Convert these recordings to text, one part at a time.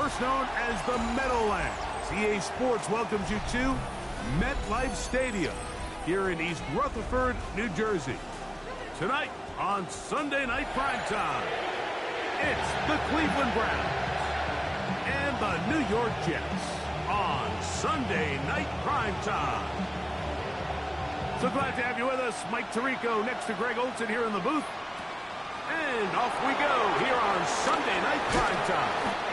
first known as the Meadowlands. EA Sports welcomes you to MetLife Stadium here in East Rutherford, New Jersey. Tonight on Sunday Night Primetime, it's the Cleveland Browns and the New York Jets on Sunday Night Primetime. So glad to have you with us. Mike Tirico next to Greg Olson here in the booth. And off we go here on Sunday Night Primetime.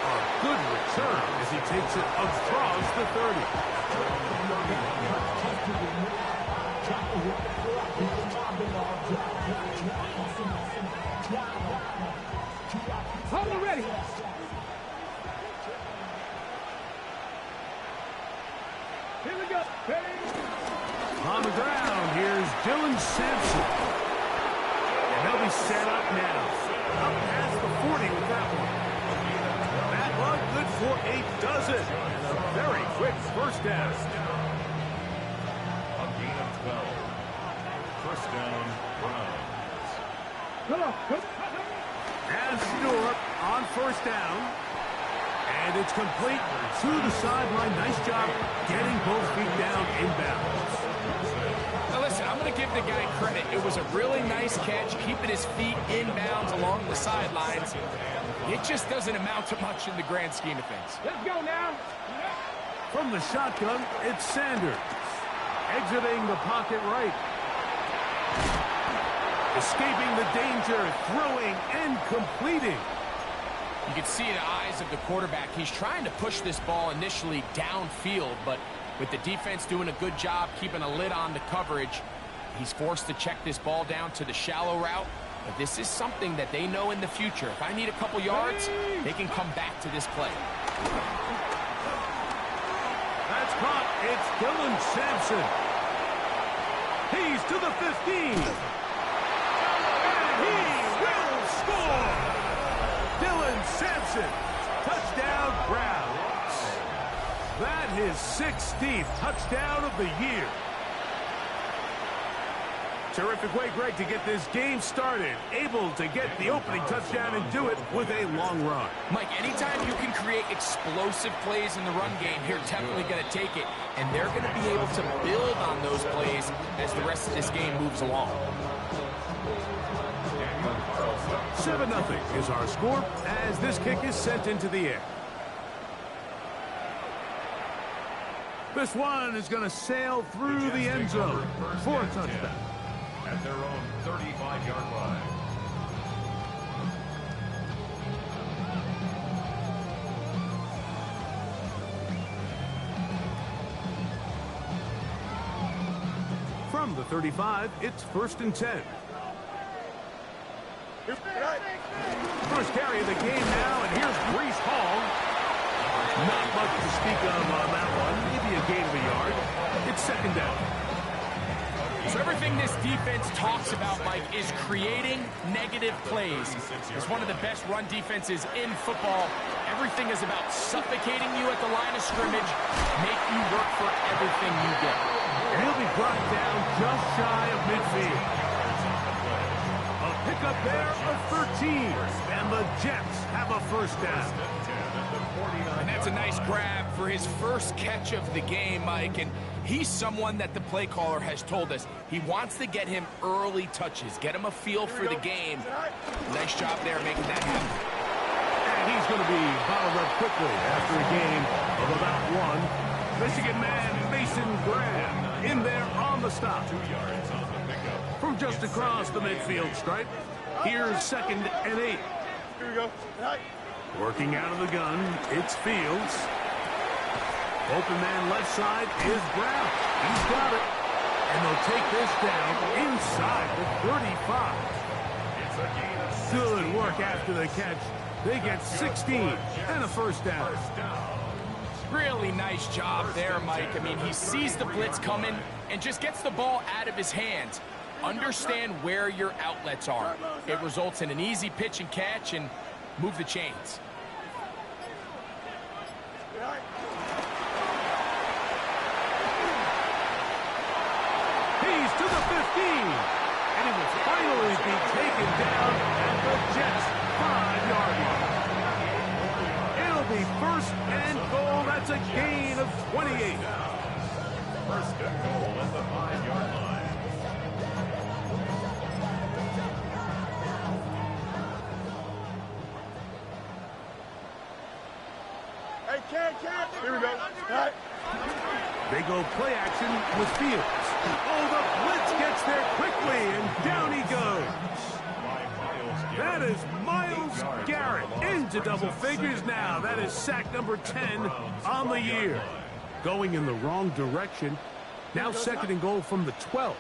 A good return as he takes it across the 30. Hold on, ready. Here we go. On the ground, here's Dylan Sampson. And they'll be set up now. Up past the 40 with that one. That one good for a dozen. And a very quick first down. A gain of 12. First down, Browns. Come on. As Stewart on first down. And it's complete to the sideline. Nice job getting both feet down inbounds. Now listen, I'm going to give the guy credit. It was a really nice catch, keeping his feet inbounds along the sidelines. It just doesn't amount to much in the grand scheme of things. Let's go now. From the shotgun, it's Sanders. Exiting the pocket right. Escaping the danger, throwing and completing. You can see in the eyes of the quarterback, he's trying to push this ball initially downfield, but with the defense doing a good job keeping a lid on the coverage, he's forced to check this ball down to the shallow route. But this is something that they know in the future. If I need a couple yards, they can come back to this play. That's caught. It's Dylan Sampson. He's to the 15. And he will score. Dylan Sampson. Touchdown, Browns. That is 16th touchdown of the year. Terrific way, Greg, to get this game started. Able to get the opening touchdown and do it with a long run. Mike, anytime you can create explosive plays in the run game, you're definitely going to take it. And they're going to be able to build on those plays as the rest of this game moves along. 7-0 is our score as this kick is sent into the air. This one is going to sail through the end zone for a touchdown. At their own 35-yard line. From the 35, it's 1st and 10. First carry of the game now, and here's Breece Hall. Not much to speak of on that one. Maybe a gain of a yard. It's 2nd down. So everything this defense talks about, Mike, is creating negative plays. It's one of the best run defenses in football. Everything is about suffocating you at the line of scrimmage, make you work for everything you get. And he'll be brought down just shy of midfield. A pickup there of 13. And the Jets have a first down. And that's a nice grab for his first catch of the game, Mike. And he's someone that the play caller has told us he wants to get him early touches, get him a feel for the game. Nice job there making that happen. And he's going to be bottled up quickly after a game of about one. Michigan man Mason Graham in there on the stop. 2 yards on the pickup. From just across the midfield stripe, here's 2nd and 8. Here we go. Working out of the gun, it's Fields. Open man left side is Brown. He's got it. And they'll take this down inside the 35. It's a gain of 16. Good work after the catch. They get 16 and a first down. Really nice job there, Mike. I mean, he sees the blitz coming and just gets the ball out of his hands. Understand where your outlets are. It results in an easy pitch and catch and move the chains. He's to the 15. And he will finally be taken down at the Jets' 5-yard line. It'll be first and goal. That's a gain of 28. First and goal at the 5-yard line. Hey, Cat. Here we go. All right. They go play action with Fields. Oh, the blitz gets there quickly, and down he goes. That is Myles Garrett into double figures now. That is sack number 10 on the year. Going in the wrong direction. Now second and goal from the 12.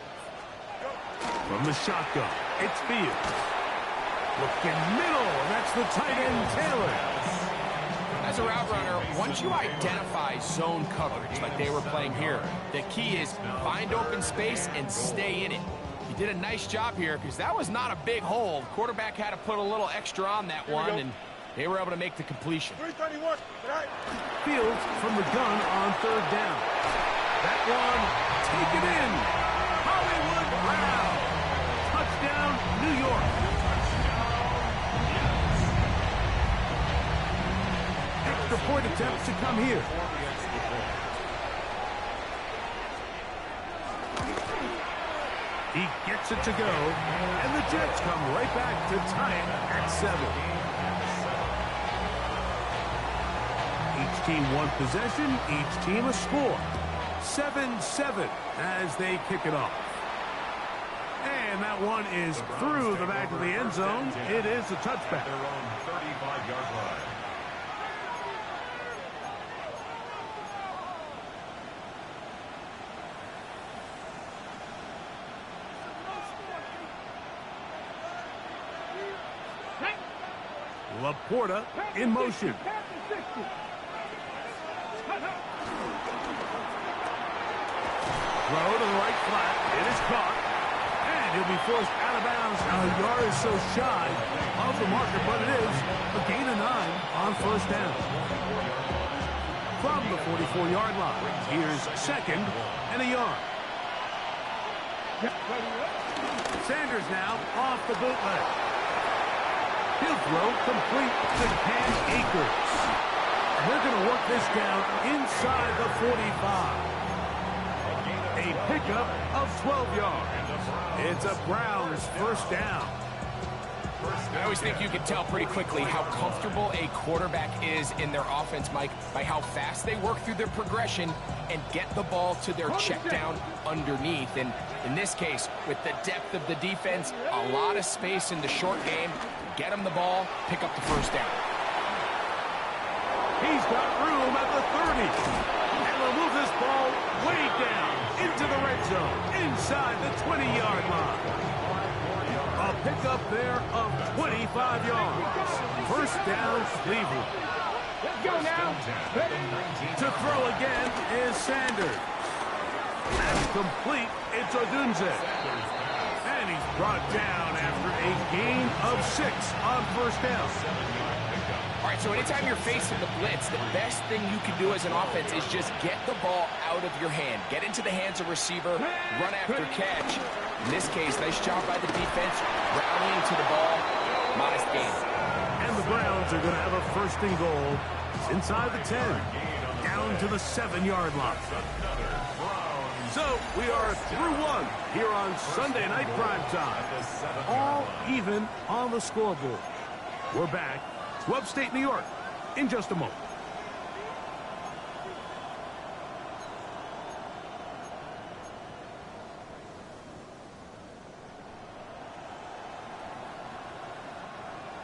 From the shotgun, it's Fields. Looking middle, that's the tight end Taylor. As a route runner, once you identify zone coverage like they were playing here, the key is find open space and stay in it. He did a nice job here because that was not a big hole. Quarterback had to put a little extra on that one, and they were able to make the completion. 331. Right. Fields from the gun on third down. That one, taken in. Hollywood Brown. Touchdown, New York. Extra point attempts to come here. He gets it to go, and the Jets come right back to tie it at 7. Each team one possession, each team a score. 7-7 as they kick it off. And that one is through the back of the end zone. It is a touchback. Their own 35-yard line. Laporta in motion. Throw to the right flat. It is caught. And he'll be forced out of bounds. Now, a yard is so shy of the marker, but it is a gain of 9 on first down. From the 44-yard line, here's second and a yard. Sanders now off the bootleg. He'll throw complete to Cam Akers. They're going to work this down inside the 45. A pickup of 12 yards. It's a Browns first down. I always think you can tell pretty quickly how comfortable a quarterback is in their offense, Mike, by how fast they work through their progression and get the ball to their check down underneath. And in this case, with the depth of the defense, a lot of space in the short game, get them the ball, pick up the first down. He's got room at the 30. And will move this ball way down into the red zone, inside the 20-yard line. A pickup there of 25 yards. First down, Cleveland. Let's go now. To throw again is Sanders. And complete, it's Odunze. And he's brought down after a gain of 6 on first down. All right, so anytime you're facing the blitz, the best thing you can do as an offense is just get the ball out of your hand. Get into the hands of receiver, run after catch. In this case, nice job by the defense, rallying to the ball, modest gain. And the Browns are going to have a first and goal. It's inside the 10, down to the 7-yard line. So we are through one here on Sunday Night Primetime. All even on the scoreboard. We're back to upstate New York in just a moment.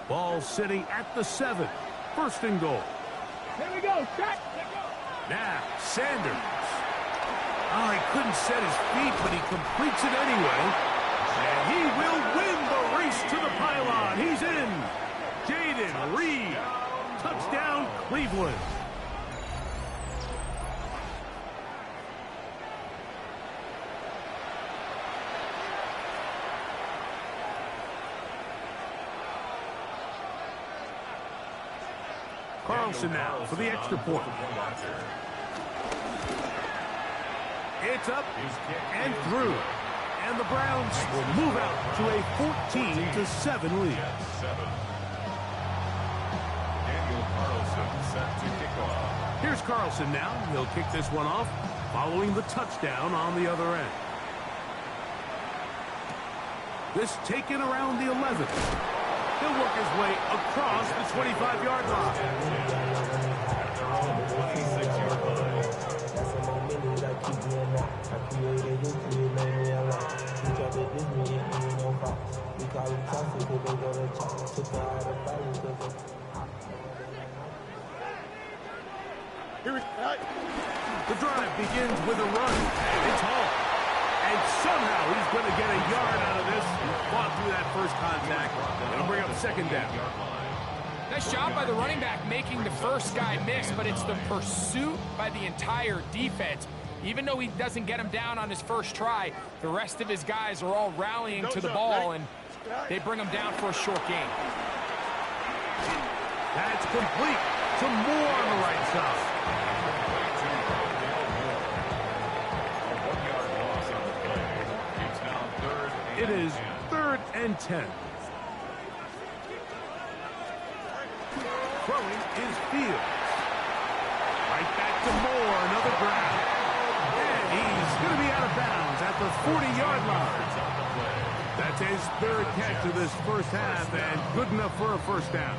Ball sitting at the 7. First and goal. Here we go. Check. Now, Sanders. Oh, he couldn't set his feet, but he completes it anyway. And he will win the race to the pylon. He's in. Jaden Reed. Touchdown, Cleveland. Carlson now for the extra point. It's up and through. And the Browns will move out to a 14-7 lead. Carlson set to kick off. Here's Carlson now. He'll kick this one off following the touchdown on the other end. This taken around the 11th. He'll work his way across the 25-yard line. At their own 26-yard line. Here we go. The drive begins with a run. It's Hall. And somehow he's going to get a yard out of this. He fought through that first contact. It'll bring up second down. Nice job by the running back making the first guy miss, but it's the pursuit by the entire defense. Even though he doesn't get him down on his first try, the rest of his guys are all rallying to the ball, and they bring him down for a short gain. That's complete to Moore on the right side. It is 3rd and 10. Throwing is Fields. Right back to Moore, another grab. And he's going to be out of bounds at the 40-yard line. That's his 3rd catch of this first half, and good enough for a first down.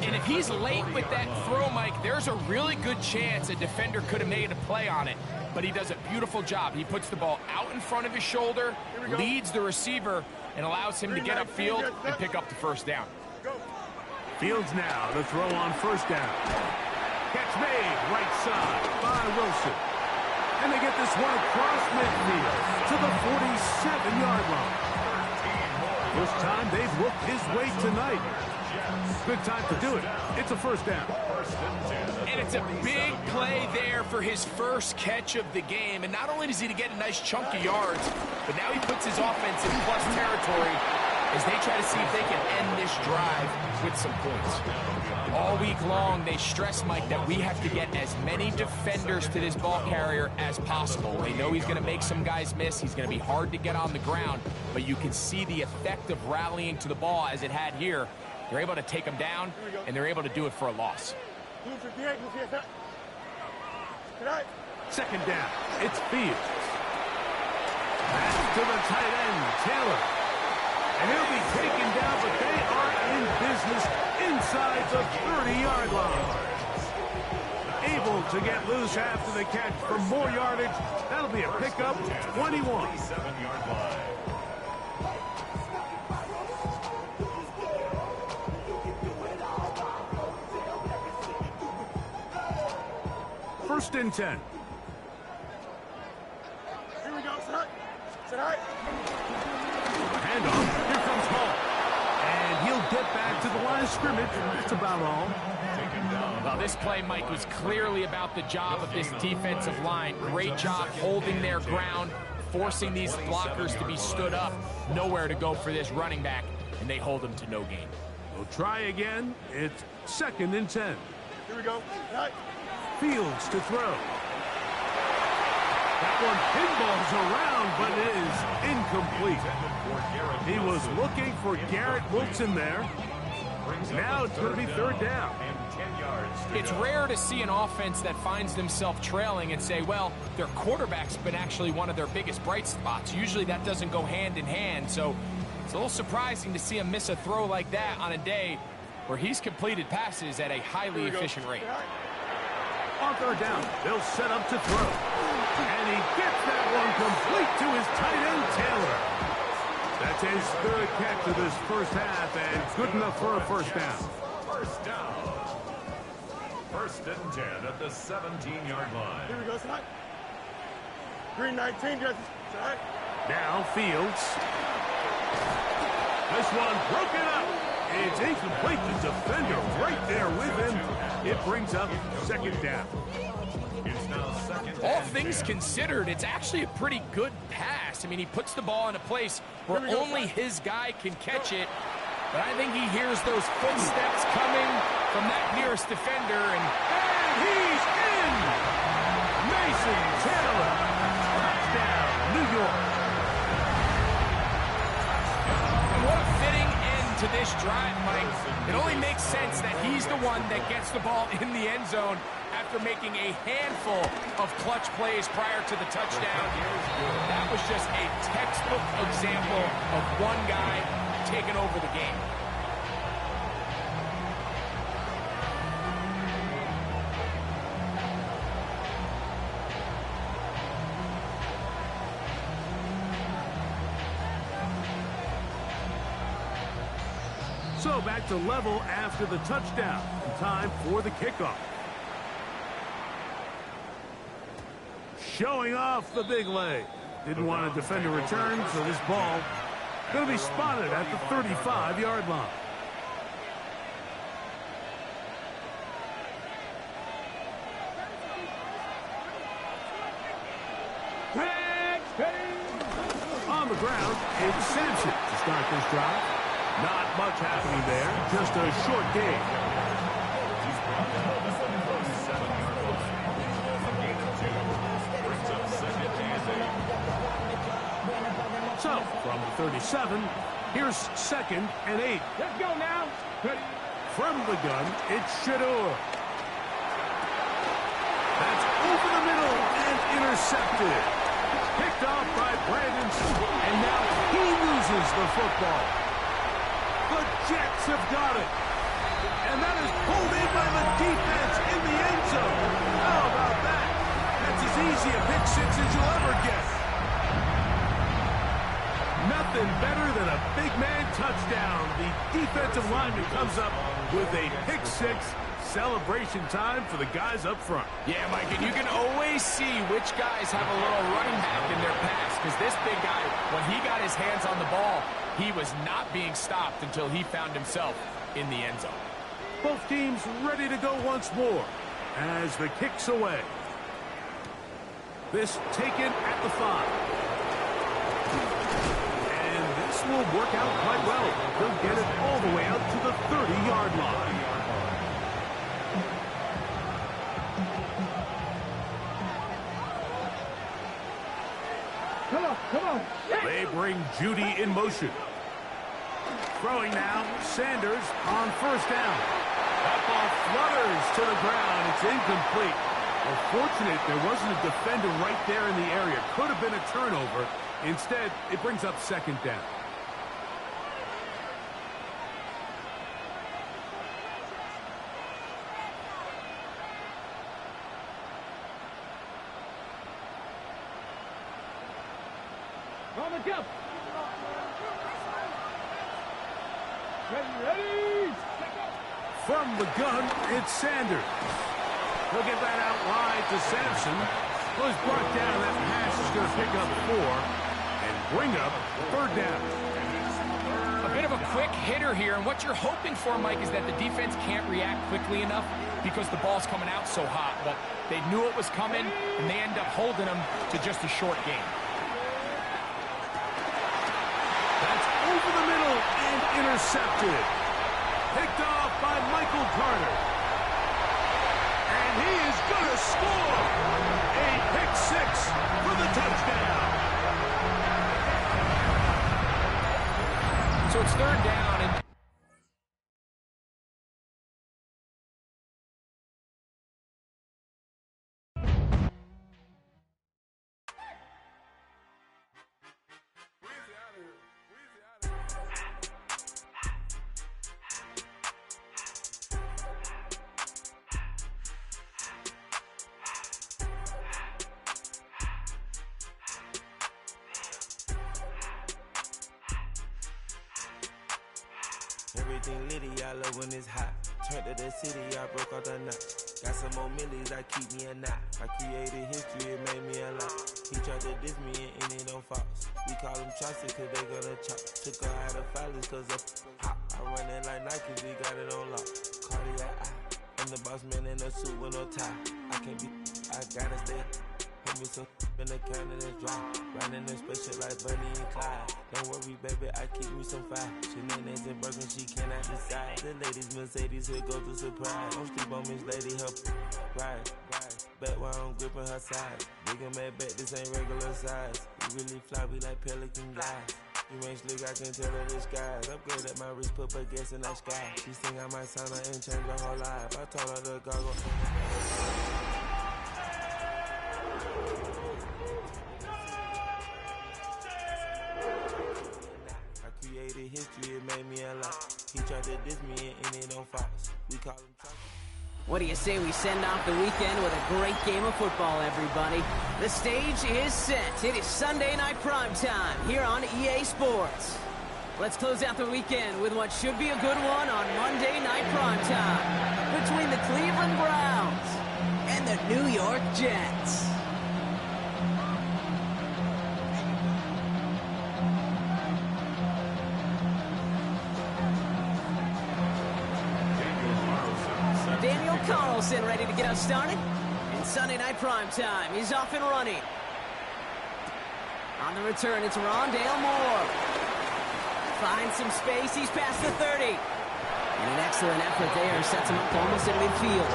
And if he's late with that throw, Mike, there's a really good chance a defender could have made a play on it. But he does a beautiful job. He puts the ball out in front of his shoulder, leads the receiver, and allows him to get upfield and pick up the first down. Fields now to throw on first down. Catch made right side by Wilson. And they get this one across midfield to the 47-yard line. First time they've looked his way tonight. Good time to do it. It's a first down. And it's a big play there for his first catch of the game. And not only does he get a nice chunk of yards, but now he puts his offense in plus territory as they try to see if they can end this drive with some points. All week long, they stress, Mike, that we have to get as many defenders to this ball carrier as possible. They know he's going to make some guys miss. He's going to be hard to get on the ground, but you can see the effect of rallying to the ball as it had here. They're able to take him down, and they're able to do it for a loss. Second down, it's Fields. Pass to the tight end, Taylor. And he'll be taken down, but they are in business inside the 30-yard line. Able to get loose after the catch for more yardage. That'll be a pickup, 21. 7-yard line. First and 10. Here we go, set high. Handoff. Here comes Hall. And he'll get back to the line of scrimmage. That's about all. Well, this play, Mike, was clearly about the job of this defensive line. Great job holding their ground, forcing these blockers to be stood up. Nowhere to go for this running back, and they hold him to no gain. We'll try again. It's 2nd and 10. Here we go. Right. Fields to throw. That one pinballs around, but it is incomplete. He was looking for Garrett Wilson there. Now it's going to be 3rd down. It's rare to see an offense that finds themselves trailing and say, well, their quarterback's been actually one of their biggest bright spots. Usually that doesn't go hand in hand, so it's a little surprising to see him miss a throw like that on a day where he's completed passes at a highly efficient rate. On 3rd down, they'll set up to throw. And he gets that one complete to his tight end, Taylor. That's his 3rd catch of this first half, and good enough for a first down. First down. 1st and 10 at the 17-yard line. Here we go, set. Green 19, Jesse. Set. Now Fields. This one broken up. It's incomplete. The defender right there with him. It brings up 2nd down. It's now 2nd. All things considered, it's actually a pretty good pass. I mean, he puts the ball in a place where only his guy can catch it. But I think he hears those footsteps coming from that nearest defender, and he's in! Mason Taylor. Touchdown, New York. what a fitting end to this drive, Mike. It only makes sense that he's the one that gets the ball in the end zone after making a handful of clutch plays prior to the touchdown. That was just a textbook example of one guy taking over the game. So back to level after the touchdown. Time for the kickoff. Showing off the big leg. Didn't want to defend a return, so this ball going to be spotted at the 35-yard line. On the ground, it's Sampson to start this drive. Not much happening there, just a short game. So, from the 37, here's 2nd and 8. Let's go now. From the gun, it's Shedeur. That's over the middle and intercepted. Picked off by Brandon, and now he loses the football. The Jets have got it. And that is pulled in by the defense in the end zone. How about that? That's as easy a pick six as you'll ever get. Nothing better than a big man touchdown. The defensive lineman comes up with a pick six. Celebration time for the guys up front. Yeah, Mike, and you can always see which guys have a little running back in their pass, because this big guy, when he got his hands on the ball, he was not being stopped until he found himself in the end zone. Both teams ready to go once more as the kick's away. This taken at the 5. And this will work out quite well. He'll get it all the way out to the 30-yard line. Come on. They bring Judy in motion. Throwing now, Sanders on 1st down. That ball flutters to the ground. It's incomplete. Well, fortunate there wasn't a defender right there in the area. Could have been a turnover. Instead, it brings up 2nd down. On the jump. Ready. From the gun, it's Sanders. He'll get that out wide to Sampson. Was brought down. That pass is going to pick up 4 and bring up 3rd down. A bit of a quick hitter here, and what you're hoping for, Mike, is that the defense can't react quickly enough because the ball's coming out so hot. But they knew it was coming, and they end up holding them to just a short game. That's over the middle and intercepted. Picked off by Michael Carter. And he is going to score. A pick six for the touchdown. So it's 3rd down, and Everything litty, I love when it's hot. Turned to the city, I broke out the knot. Got some more millies, I keep me a knot. I created history, it made me a lot. He tried to diss me and it don't false. We call them chopsticks cause they gonna chop. Took her out of filers cause of hot. I run it like Nike, we got it on lock. Cardiac eye. I'm the boss man in a suit with no tie. I can't be, I gotta stay. Put me some in the counter that's dry. Riding in special like Bunny and Clyde. Don't worry, baby, I keep me some fire. Shenanigans and Birkin, she cannot decide. The ladies Mercedes, here goes the surprise. Don't sleep on Miss Lady, help ride. Back while I'm gripping her side. Big and mad back, this ain't regular size. We really fly, we like Pelican guys. You ain't slick, I can tell her disguise. Upgrade at my wrist, put baguettes in the sky. She think I might sign her and change her whole life. I told her to goggle. I created history, it made me a lot. He tried to diss me and it on Fox. We call him Chucky. What do you say we send off the weekend with a great game of football, everybody? The stage is set. It is Sunday night primetime here on EA Sports. Let's close out the weekend with what should be a good one on Monday night primetime between the Cleveland Browns and the New York Jets. Daniel Carlson ready to get us started. And Sunday night primetime, he's off and running. On the return, it's Rondale Moore. Finds some space, he's past the 30. And an excellent effort there, sets him up almost at midfield.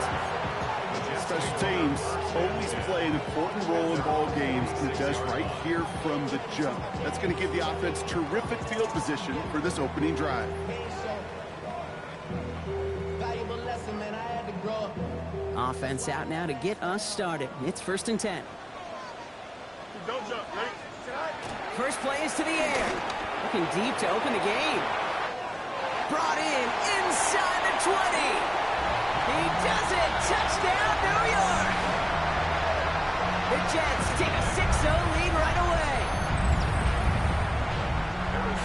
Special teams always play an important role in ball games, and it does right here from the jump. That's going to give the offense terrific field position for this opening drive. Offense out now to get us started. It's 1st and 10. Don't jump, ready? First play is to the air. Looking deep to open the game. Brought in inside the 20. He does it. Touchdown, New York. The Jets take a 6-0 lead right away.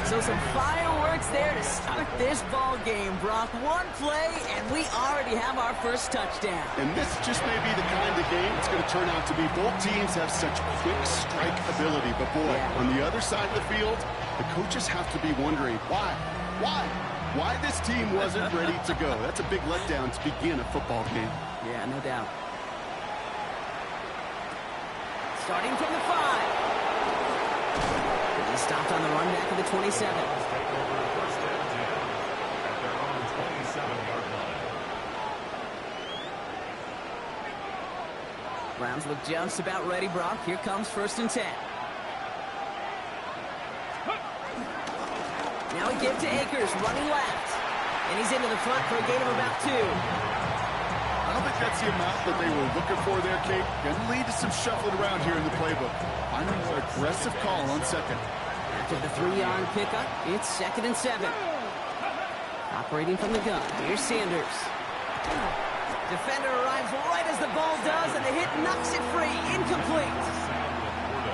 So some fireworks there to start this ball game, Brock. One play, and we already have our first touchdown. And this just may be the kind of game it's going to turn out to be. Both teams have such quick strike ability, but boy, on the other side of the field, the coaches have to be wondering, why this team wasn't ready to go. That's a big letdown to begin a football game. Yeah, no doubt. Starting from the 5. He stopped on the run back of the 27. Browns look just about ready, Brock. Here comes 1st and 10. Now we give to Akers, running left. And he's into the front for a gain of about 2. I don't think that's the amount that they were looking for there, Kate. Going to lead to some shuffling around here in the playbook. Finding an aggressive call on second. After the 3-yard pickup, it's 2nd and 7. Operating from the gun, here's Sanders. Defender arrives right as the ball does, and the hit knocks it free. Incomplete.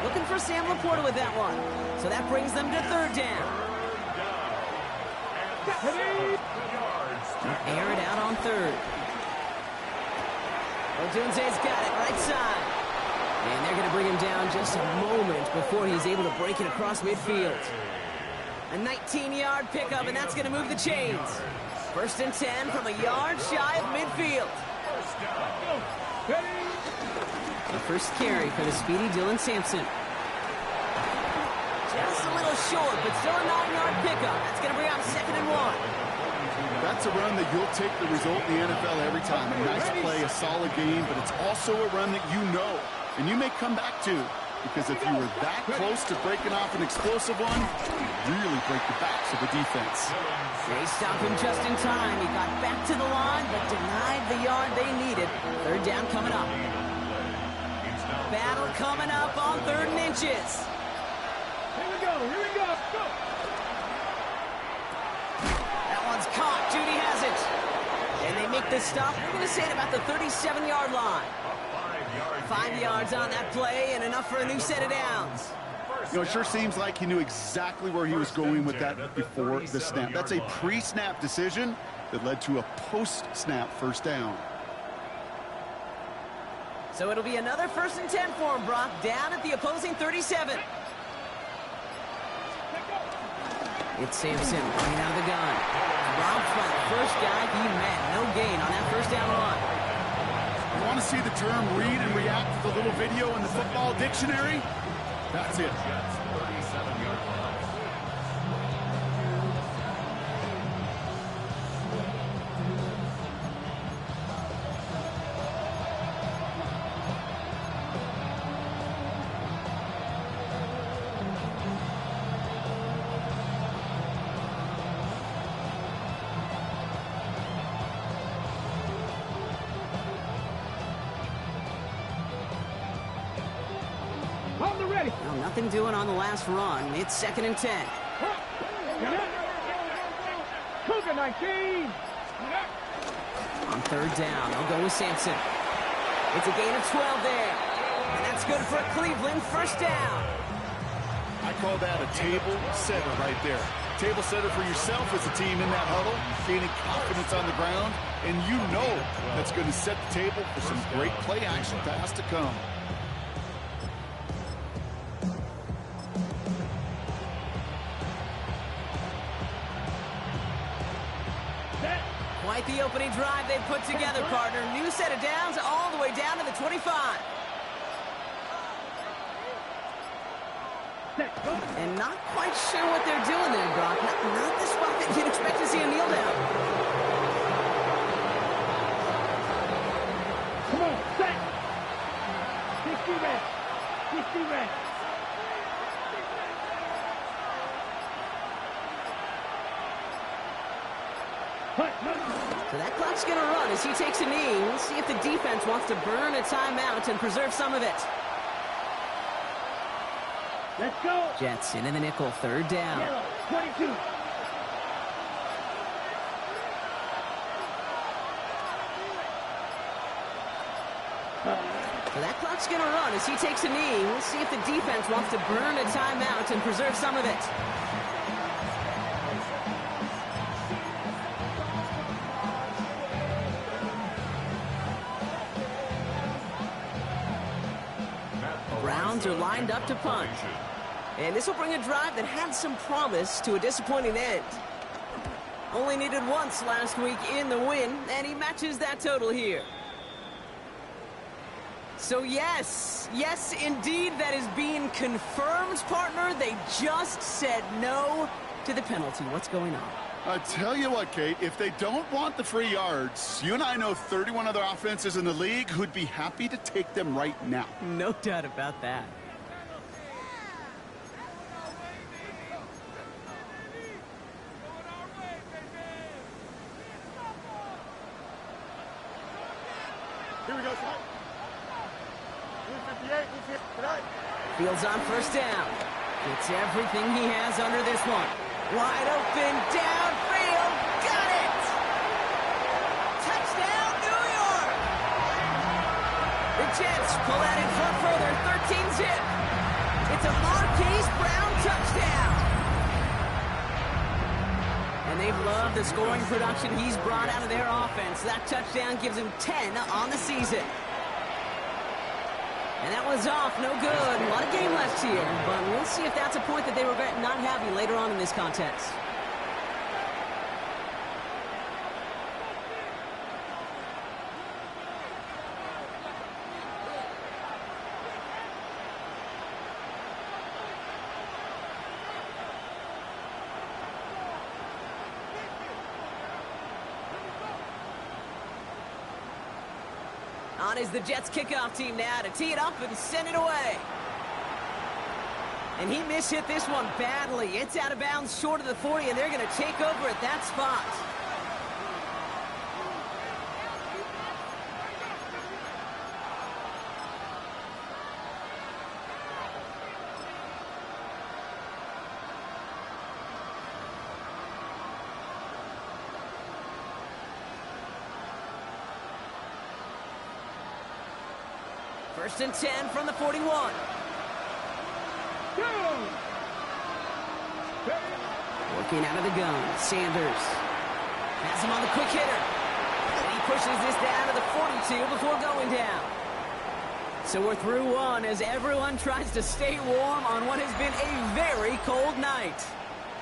Looking for Sam Laporta with that one. So that brings them to 3rd down. Air it out on 3rd. Odunze's got it right side. And they're going to bring him down just a moment before he's able to break it across midfield. A 19-yard pickup, and that's going to move the chains. 1st and 10 from a yard shy of midfield. The first carry for the speedy Dylan Sampson. Just a little short, but still a 9-yard pickup. That's going to bring out 2nd and 1. That's a run that you'll take the result in the NFL every time. A nice play, a solid game, but it's also a run that you know, and you may come back to, because if you were that close to breaking off an explosive one, you really break the backs of the defense. They stopped him just in time. He got back to the line, but denied the yard they needed. 3rd down coming up. Battle coming up on 3rd and inches. Here we go, go! That one's caught. Judy has it. And they make the stop. We're going to say at about the 37-yard line. 5 yards on that play and enough for a new set of downs. You know, it sure seems like he knew exactly where he was going with that before the snap. That's a pre-snap decision that led to a post-snap 1st down. So it'll be another 1st and 10 for him, Brock, down at the opposing 37. It's Sampson running out of the gun. Rob front, first guy he met. No gain on that 1st down run. You want to see the term read and react to the little video in the football dictionary? That's it. Nothing doing on the last run. It's 2nd and 10. Cougar 19. On 3rd down, they'll go with Sampson. It's a gain of 12 there. And that's good for Cleveland. 1st down. I call that a table setter right there. Table setter for yourself as a team in that huddle, gaining confidence on the ground, and you know that's going to set the table for some great play action pass to come. Quite the opening drive they've put together, partner. New set of downs all the way down to the 25. And not quite sure what they're doing there, Brock. Not the spot that you'd expect to see a kneel down. Come on, set. 60 rest. 60 rest. So that clock's going to run as he takes a knee. We'll see if the defense wants to burn a timeout and preserve some of it. Let's go. Jets in the nickel, 3rd down. Yellow, 22. So that clock's going to run as he takes a knee. We'll see if the defense wants to burn a timeout and preserve some of it. Browns are lined up to punt. And this will bring a drive that had some promise to a disappointing end. Only needed once last week in the win, and he matches that total here. So yes, indeed, that is being confirmed, partner. They just said no to the penalty. What's going on? I tell you what, Kate, if they don't want the free yards, you and I know 31 other offenses in the league who'd be happy to take them right now. No doubt about that. Here we go, son. 58, tonight. Fields on 1st down. Gets everything he has under this one. Wide open, downfield, got it! Touchdown, New York! The Jets pull that in front further, 13-zip. It's a Marquise Brown touchdown. And they love the scoring production he's brought out of their offense. That touchdown gives him 10 on the season. And that one's off, no good. A lot of game left here, but we'll see if that's a point that they regret not having later on in this contest. On is the Jets kickoff team now to tee it up and send it away. And he mishit this one badly. It's out of bounds short of the 40, and they're going to take over at that spot. First and 10 from the 41. Working out of the gun, Sanders has him on the quick hitter. And he pushes this down to the 42 before going down. So we're through one as everyone tries to stay warm on what has been a very cold night.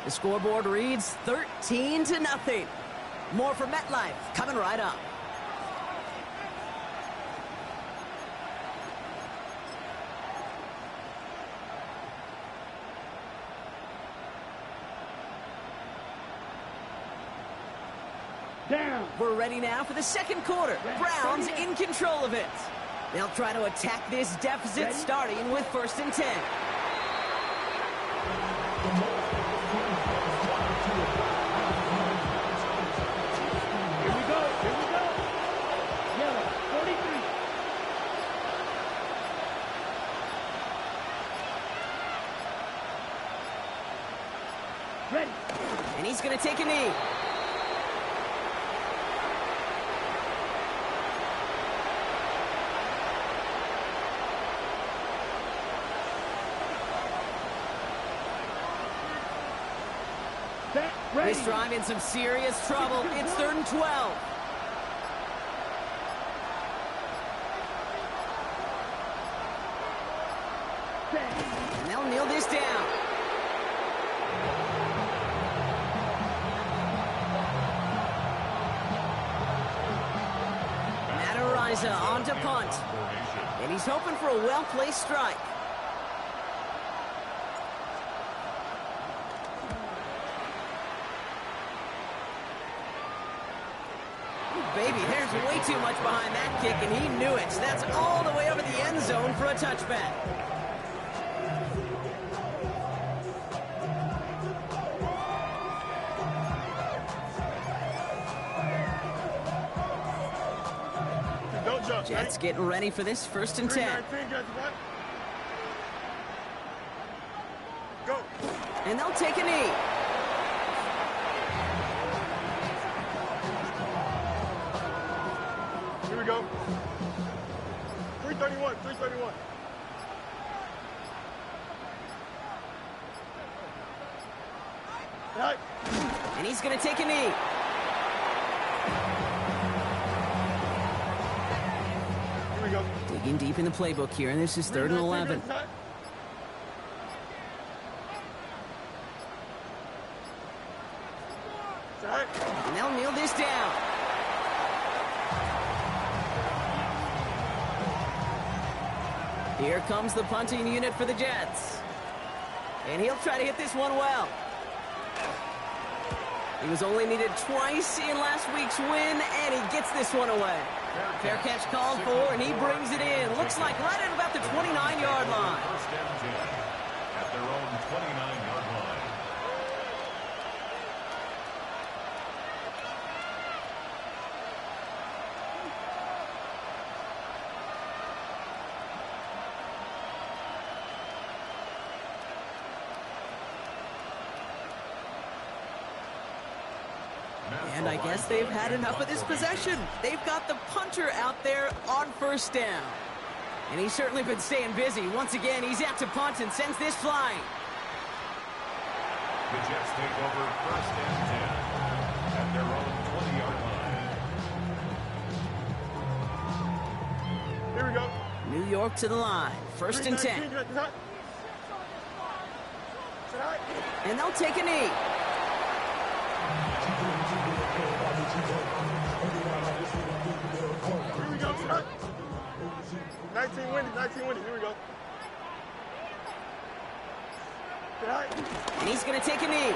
The scoreboard reads 13-0. More from MetLife coming right up. Down. We're ready now for the second quarter. Browns in control of it. They'll try to attack this deficit starting with 1st and 10. Here we go. Yellow, 43. going to take a knee. This drive in some serious trouble. It's 3rd and 12. And they'll kneel this down. Matt Araiza on to punt. And he's hoping for a well-placed strike. Baby, there's way too much behind that kick, and he knew it. That's all the way over the end zone for a touchback. Jets getting ready for this 1st and 10. Go. And they'll take a knee. Here we go. 331, 331. Right. And he's going to take a knee. Here we go. Digging deep in the playbook here, and this is 3rd and 11. And they'll kneel this down. Here comes the punting unit for the Jets. And he'll try to hit this one well. He was only needed twice in last week's win, and he gets this one away. Fair catch called for, and he brings it in. Looks like right at about the 29-yard line. 1st and 10 at their own 29-yard line. And I guess they've had enough of this possession. They've got the punter out there on 1st down. And he's certainly been staying busy. Once again, he's out to punt and sends this flying. The Jets take over 1st and 10 at their own 20-yard line. Here we go. New York to the line. 1st and 10. And they'll take a knee. Here we go. 19 winning, 19 winning. Here we go. And he's going to take a knee.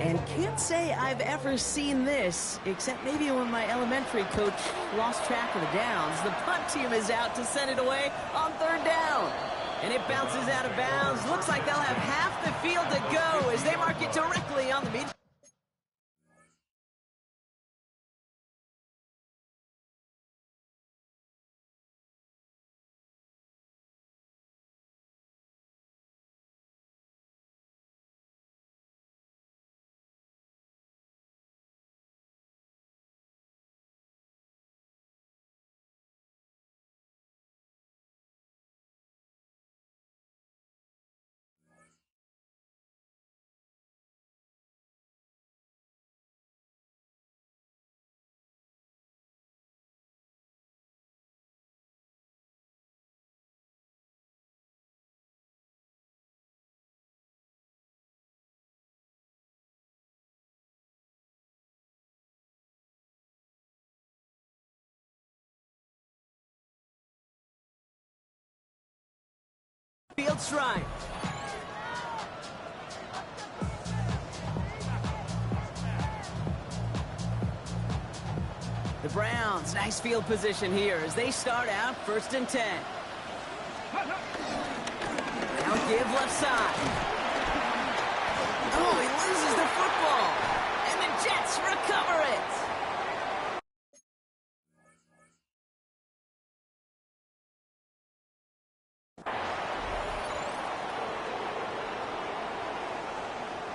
And can't say I've ever seen this, except maybe when my elementary coach lost track of the downs. The punt team is out to send it away on 3rd down. And it bounces out of bounds. Looks like they'll have half the field to go as they mark it directly on the mid. Field stride. The Browns, nice field position here as they start out 1st and 10. Now give left side.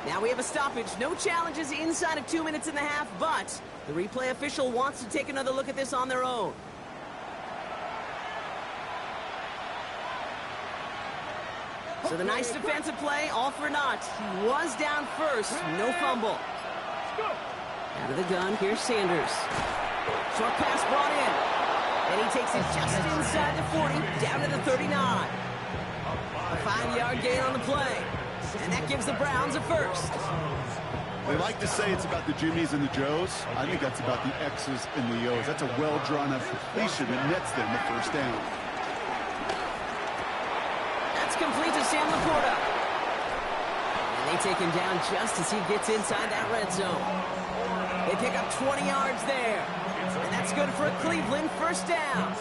Now we have a stoppage. No challenges inside of 2 minutes and a half, but the replay official wants to take another look at this on their own. So the nice defensive play, all for naught. He was down first, no fumble. Out of the gun, here's Sanders. Short pass brought in. And he takes it just inside the 40, down to the 39. A 5-yard gain on the play. And that gives the Browns a first. They like to say it's about the Jimmies and the Joes. I think that's about the X's and the O's. That's a well-drawn-up completion that nets them the first down. That's complete to Sam Laporta. And they take him down just as he gets inside that red zone. They pick up 20 yards there. And that's good for a Cleveland first down.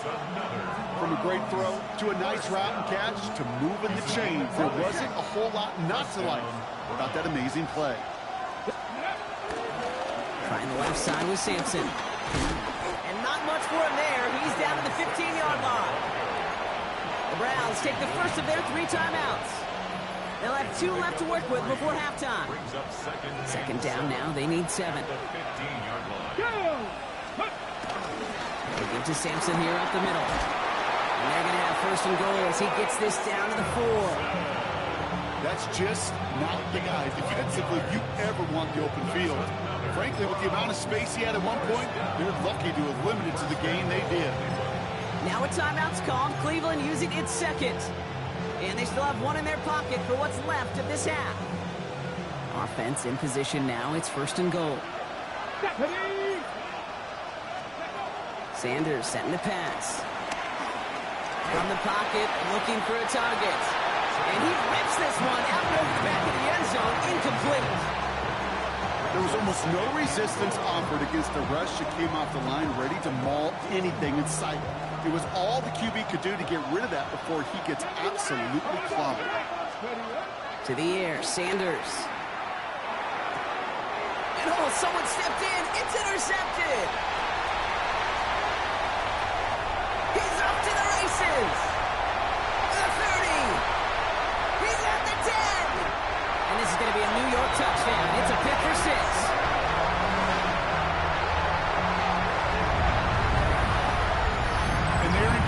From a great throw to a nice route and catch to moving the chains, there wasn't a whole lot not to like about that amazing play. Trying the left side with Sampson. And not much for him there. He's down to the 15-yard line. The Browns take the first of their 3 timeouts. They'll have 2 left to work with before halftime. Second down now. They need 7. They give to Sampson here up the middle. And they're going to have first and goal as he gets this down to the 4. That's just not the guy defensively you ever want the open field. Frankly, with the amount of space he had at one point, they're lucky to have limited to the gain they did. Now a timeout's called. Cleveland using its second. And they still have 1 in their pocket for what's left of this half. Offense in position now. It's first and goal. Sanders setting the pass. From the pocket, looking for a target. And he rips this one out over the back of the end zone. Incomplete. There was almost no resistance offered against a rush that came off the line ready to maul anything in sight. It was all the QB could do to get rid of that before he gets absolutely clobbered. To the air, Sanders. And oh, someone stepped in. It's intercepted. He's up to the races. The 30. He's at the 10. And this is going to be a New York touchdown. It's a pick for 6.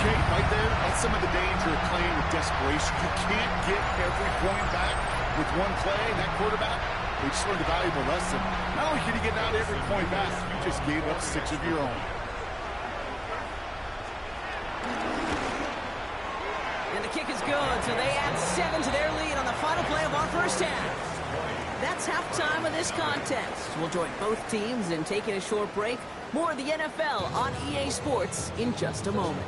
Right there, that's some of the danger of playing with desperation. You can't get every point back with one play. And that quarterback, they just learned a valuable lesson. Not only can you get out every point back, you just gave up 6 of your own. And the kick is good, so they add 7 to their lead on the final play of our first half. That's halftime of this contest. We'll join both teams in taking a short break. More of the NFL on EA Sports in just a moment.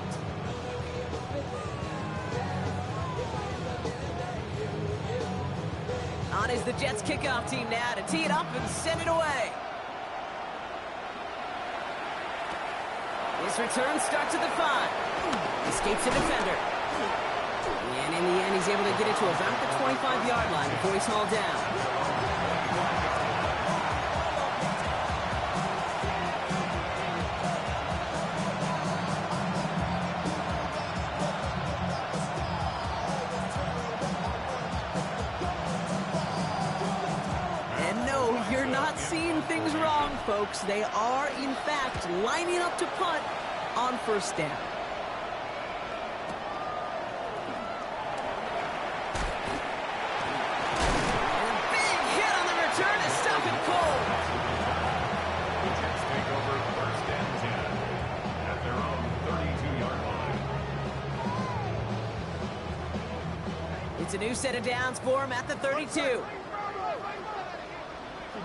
On is the Jets kickoff team now to tee it up and send it away. This return starts at the 5. Escapes the defender. And in the end, he's able to get it to about the 25-yard line before he's hauled down. Seeing things wrong, folks. They are, in fact, lining up to punt on first down. And a big hit on the return to stop it cold. The Jets take over first and 10 at their own 32-yard line. It's a new set of downs for him at the 32.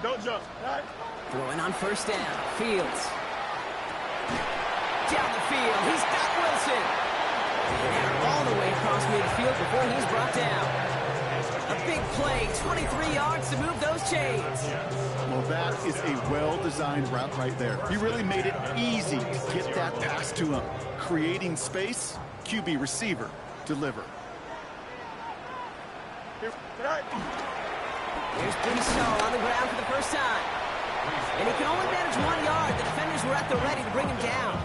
Don't jump. Right. Throwing on first down. Fields. Down the field. He's got Wilson. And all the way across midfield before he's brought down. A big play. 23 yards to move those chains. Well, that is a well-designed route right there. He really made it easy to get that pass to him. Creating space, QB receiver, deliver. Here's Bristow on the ground for the first time. And he can only manage 1 yard. The defenders were at the ready to bring him down.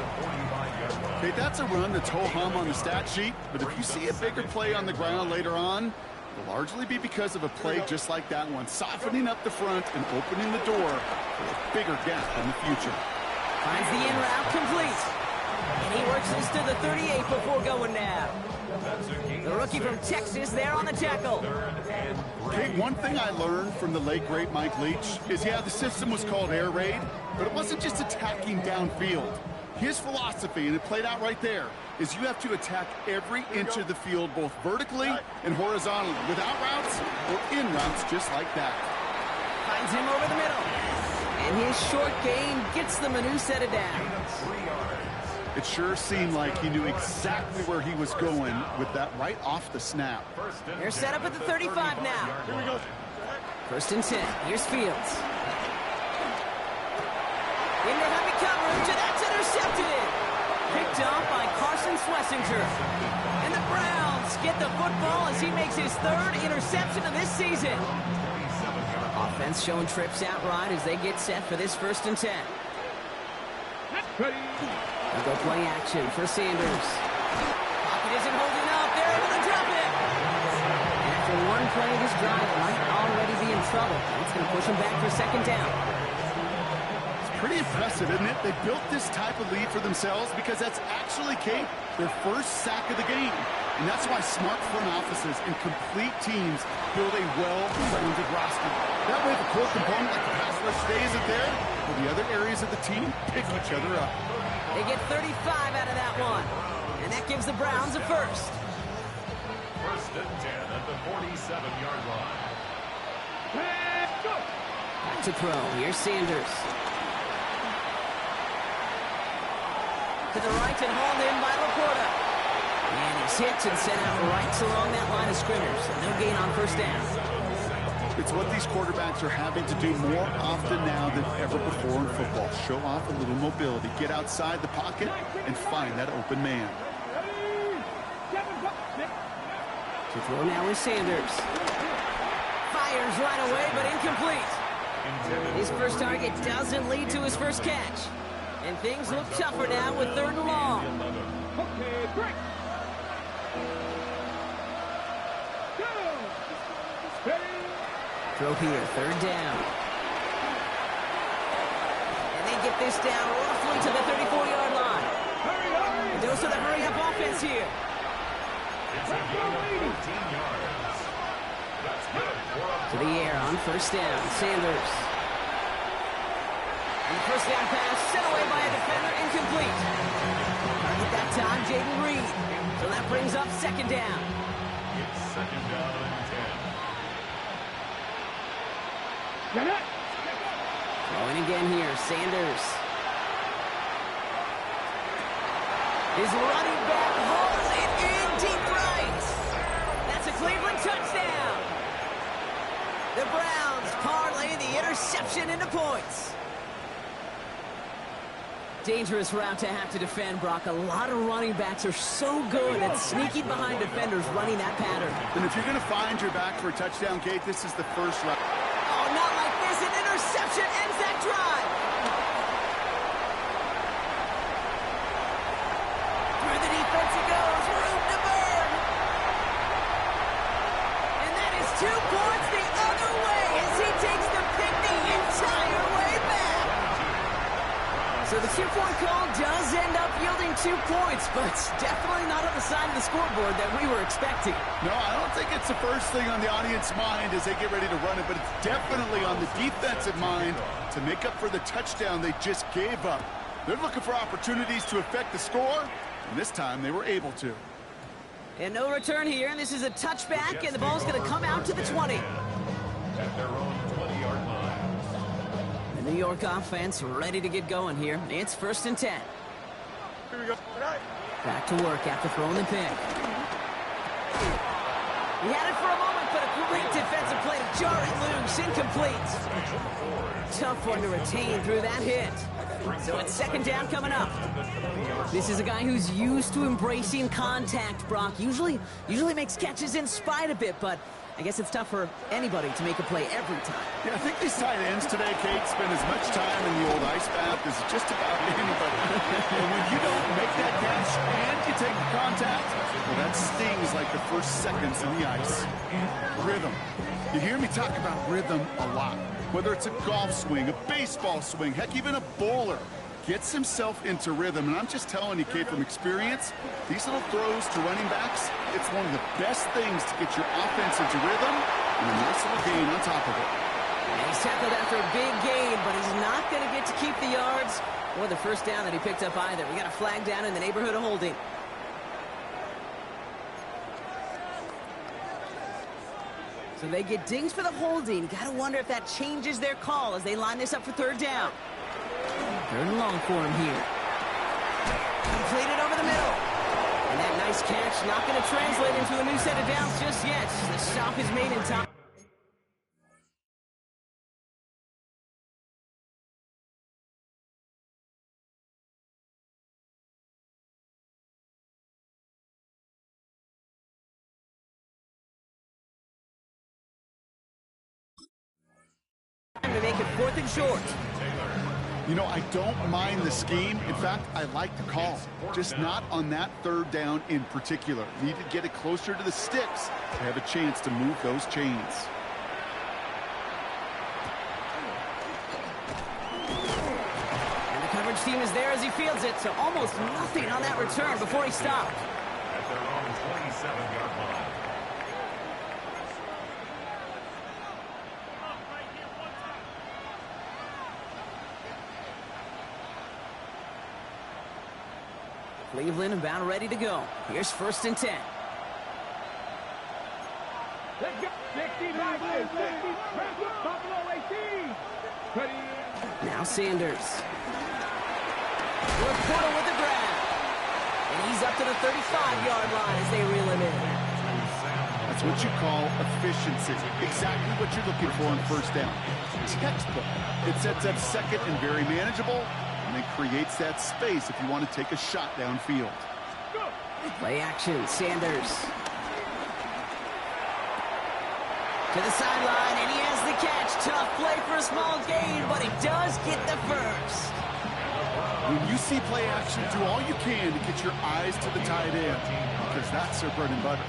Okay, that's a run that's ho-hum on the stat sheet, but if you see a bigger play on the ground later on, will largely be because of a play just like that one, softening up the front and opening the door for a bigger gap in the future. Finds the in route complete. And he works this to the 38 before going down. The rookie from Texas there on the tackle. Okay, one thing I learned from the late, great Mike Leach is, yeah, the system was called air raid, but it wasn't just attacking downfield. His philosophy, and it played out right there, is you have to attack every inch of the field, both vertically and horizontally, without routes or in routes just like that. Finds him over the middle. And his short gain gets them a new set of downs. It sure seemed like he knew exactly where he was going with that right off the snap. They're set up at the 35 now. Here we go. 1st and 10. Here's Fields. Into heavy coverage, and that's intercepted. Picked up by Carson Schlesinger. And the Browns get the football as he makes his 3rd interception of this season. Offense showing trips out right as they get set for this 1st and 10. They'll go play action for Sanders. Pocket isn't holding up. They're able to drop it. And after one play, this drive might already be in trouble. It's going to push him back for 2nd down. Pretty impressive, isn't it? They built this type of lead for themselves because that's actually, Kate, their 1st sack of the game. And that's why smart front offices and complete teams build a well-rounded roster. That way, the core component like the pass rush stays there, while the other areas of the team pick each other up. They get 35 out of that one. And that gives the Browns a 1st. 1st and 10 at the 47-yard line. Back to throw. Here's Sanders. To the right and hauled in by Laporta. And he's hit and sent out right along that line of scrimmage. So no gain on 1st down. It's what these quarterbacks are having to do more often now than ever before in football. Show off a little mobility. Get outside the pocket and find that open man. To throw now is Sanders. Fires right away, but incomplete. His 1st target doesn't lead to his 1st catch. And things look tougher now with 3rd and long. Okay, break. Throw here, 3rd down. And they get this down roughly to the 34-yard line. And those are the hurry-up offense here. It's a gain of 14 yards. That's good. To the air on 1st down, Sanders. And the 1st down pass sent away by a defender, incomplete. Target that time, Jaden Reed. So that brings up 2nd down. It's 2nd down and 10. Throwing again here, Sanders. His running back hauls it in deep right. That's a Cleveland touchdown. The Browns parlay the interception into points. Dangerous route to have to defend, Brock. A lot of running backs are so good at sneaking behind defenders running that pattern. And if you're going to find your back for a touchdown, Kate, this is the 1st route. Oh, not like this. An interception ends that drive. Through the defense he goes. Room to burn. And that is 2 points the other way as he takes the pick the entire way back. So the 2-point call does end up yielding 2 points, but it's definitely not on the side of the scoreboard that we were expecting. No, I don't think it's the first thing on the audience mind as they get ready to run it, but it's definitely on the defensive mind to make up for the touchdown they just gave up. They're looking for opportunities to affect the score, and this time they were able to. And no return here, and this is a touchback, and the ball's going to come out to the 20. At their own 20-yard line. The New York offense ready to get going here. It's 1st and 10. Here we go. Back to work after throwing the pick. He had it for a moment, but a great defensive play to jar it loose. Incomplete. Tough one to retain through that hit. So it's 2nd down coming up. This is a guy who's used to embracing contact, Brock. Usually makes catches in spite of it, but I guess it's tough for anybody to make a play every time. Yeah, I think these tight ends today, Kate, spend as much time in the old ice bath as just about anybody. And when you don't make that catch and you take the contact, well, that stings like the first seconds in the ice. Rhythm. You hear me talk about rhythm a lot. Whether it's a golf swing, a baseball swing, heck, even a bowler gets himself into rhythm. And I'm just telling you, Kate, from experience, these little throws to running backs, it's one of the best things to get your offense into rhythm and a nice little gain on top of it. And he's tackled after a big gain, but he's not going to get to keep the yards or the first down that he picked up either. We got a flag down in the neighborhood of holding. So they get dings for the holding. You got to wonder if that changes their call as they line this up for third down. Third and long for him here. Completed over the middle. And that nice catch not going to translate into a new set of downs just yet. The stop is made in time. To make it 4th and short. You know, I don't mind the scheme. In fact, I like the call. Just not on that third down in particular. Need to get it closer to the sticks to have a chance to move those chains. And the coverage team is there as he fields it, so almost nothing on that return before he stopped. At their own 27-yard line. Cleveland about ready to go. Here's 1st and 10. Let's go. 65, 60, Buffalo 18. Now Sanders. Porter with the grab. And he's up to the 35-yard line as they reel him in. That's what you call efficiency. Exactly what you're looking for on first down. Textbook. It sets up second and very manageable, and then creates that space if you want to take a shot downfield. Play action, Sanders. To the sideline, and he has the catch. Tough play for a small gain, but he does get the first. When you see play action, do all you can to get your eyes to the tight end, because that's their bread and butter.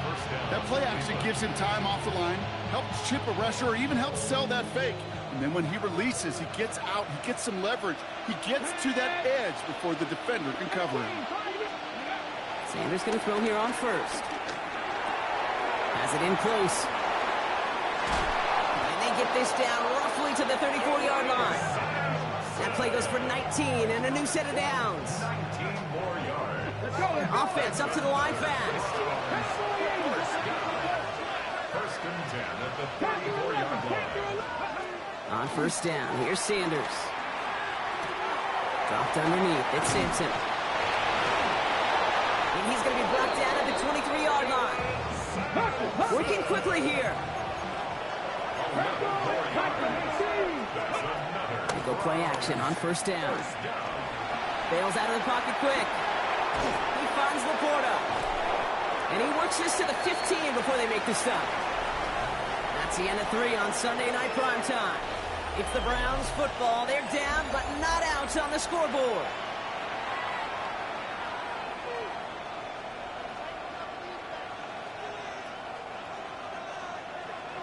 That play action gives him time off the line, helps chip a rusher, or even helps sell that fake. And then when he releases, he gets out, he gets some leverage. He gets to that edge before the defender can cover him. Sanders going to throw here on first. Has it in close. And they get this down roughly to the 34-yard line. That play goes for 19 and a new set of downs. 19 more yards. Offense up to the line fast. First and 10 at the 34-yard line. On first down, here's Sanders. Dropped underneath, it's Simpson. And he's going to be brought down at the 23-yard line. Working quickly here. They go play action on first down. Bails out of the pocket quick. He finds Laporta. And he works this to the 15 before they make the stop. That's the end of 3 on Sunday Night Primetime. It's the Browns football. They're down, but not out on the scoreboard.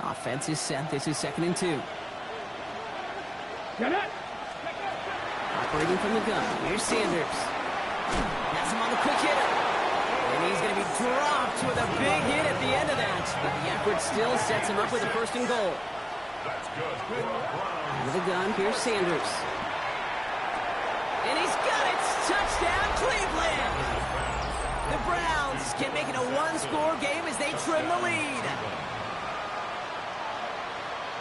Offense is set. This is 2nd and 2. Operating from the gun. Here's Sanders. Has him on the quick hitter. And he's going to be dropped with a big hit at the end of that. But the effort still sets him up with a 1st and goal. That's good. Out of the gun, here's Sanders. And he's got it! Touchdown, Cleveland! The Browns can make it a one-score game as they trim the lead.